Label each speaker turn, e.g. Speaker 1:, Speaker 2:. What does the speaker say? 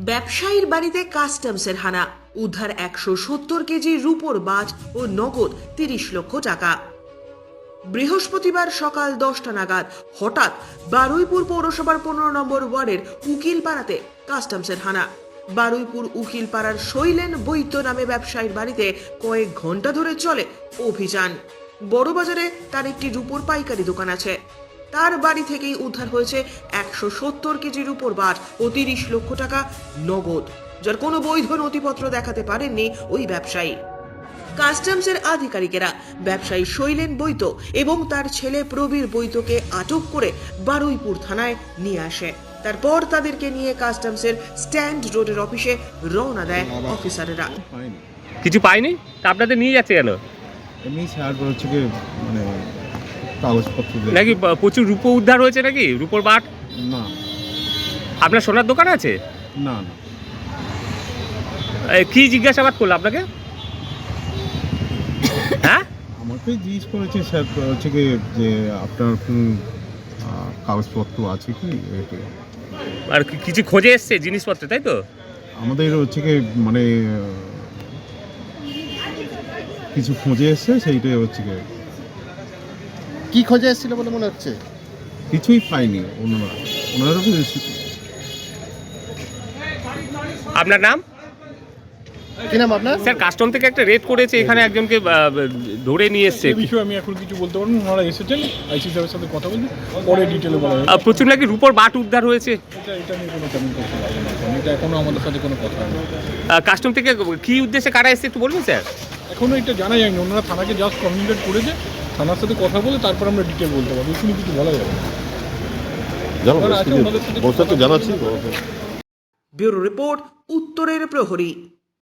Speaker 1: ব্যবসায়ীর বাড়িতে কাস্টমসের হানা, উদ্ধার 170 কেজি রূপোর বাজ ও নগদ 30 লক্ষ টাকা। বৃহস্পতিবার সকাল 10টা নাগাদ হঠাৎ বারুইপুর পৌরসভার 15 নম্বর ওয়ার্ডের উকিলপাড়াতে কাস্টমসের হানা। বারুইপুর উকিলপাড়ার শৈলেন বৈদ্য নামে ব্যবসায়ীর বাড়িতে কয়েক ঘন্টা ধরে চলে অভিযান। বড়বাজারে তার একটি রূপোর পাইকারি দোকান আছে। তার বাড়ি থেকেই উদ্ধার হয়েছে 170 কেজি রূপোর বাট ও 30 লক্ষ টাকা নগদ, যার কোনো বৈধ নথিপত্র দেখাতে পারেননি ওই ব্যবসায়ী। কাস্টমসের আধিকারিকেরা ব্যবসায়ী শৈলেন বৈদ্য এবং তার ছেলে প্রবীর বৈদ্যকে আটক করে বারুইপুর থানায় নিয়ে আসে। তারপর তাদেরকে নিয়ে কাস্টমসের স্ট্যান্ড রোডের অফিসে রওনা দেয় অফিসারেরা।
Speaker 2: কিছু পাইনি তা আপনাদের নিয়ে যাচ্ছে কেন?
Speaker 3: এমনি স্যার হচ্ছে কি মানে কাগজপত্র
Speaker 2: নাকি প্রচুর রূপো উদ্ধার হয়েছে নাকি? রূপোর বাট?
Speaker 3: না
Speaker 2: আপনার সোনার দোকান আছে?
Speaker 3: না না
Speaker 2: কি জিজ্ঞাসাবাদ করলো আপনাকে? হ্যাঁ,
Speaker 3: আমাকে জিজ্ঞেস করেছে স্যার হচ্ছে কি যে আপনার কোন কাগজপত্র আছে কি এটি।
Speaker 2: আর কিছু খোঁজে এসছে জিনিসপত্র, তাই তো?
Speaker 3: আমাদের হচ্ছে কি মানে কিছু খুঁজে এসছে, সেইটাই হচ্ছে কি।
Speaker 4: কি খোঁজে এসেছিল বলে মনে হচ্ছে?
Speaker 3: কিছুই পাইনি ওনারা
Speaker 2: আপনার নাম?
Speaker 4: কি নাম আপনার?
Speaker 2: স্যার, কাস্টম থেকে একটা রেড করেছে, এখানে একজনকে ধরে নিয়ে এসছে।
Speaker 5: এই বিষয়ে আমি এখন কিছু বলতে পারবো না। ওনারা এসেছেন, আইসি সাহেবের সাথে কথা বলছি, পরে ডিটেলে বলা হবে।
Speaker 2: প্রচুর নাকি রূপোর বাট উদ্ধার হয়েছে।
Speaker 5: এটা নিয়ে কোনো কমেন্ট করতে পারবো না, এটা এখনো আমাদের সাথে কোনো কথা হয়নি।
Speaker 2: কাস্টম থেকে কি উদ্দেশ্যে কারা এসছে একটু বলবেন স্যার?
Speaker 5: এখনো এটা জানা যায়নি, ওনারা থানাকে জাস্ট কমিউনিকেট করেছে, থানার সাথে কথা বলে তারপর আমরা ডিটেল বলতে পারবো, এখানে কিছু বলা যাবে না।
Speaker 6: জানাচ্ছি।
Speaker 1: ব্যুরো রিপোর্ট, উত্তরের প্রহরী।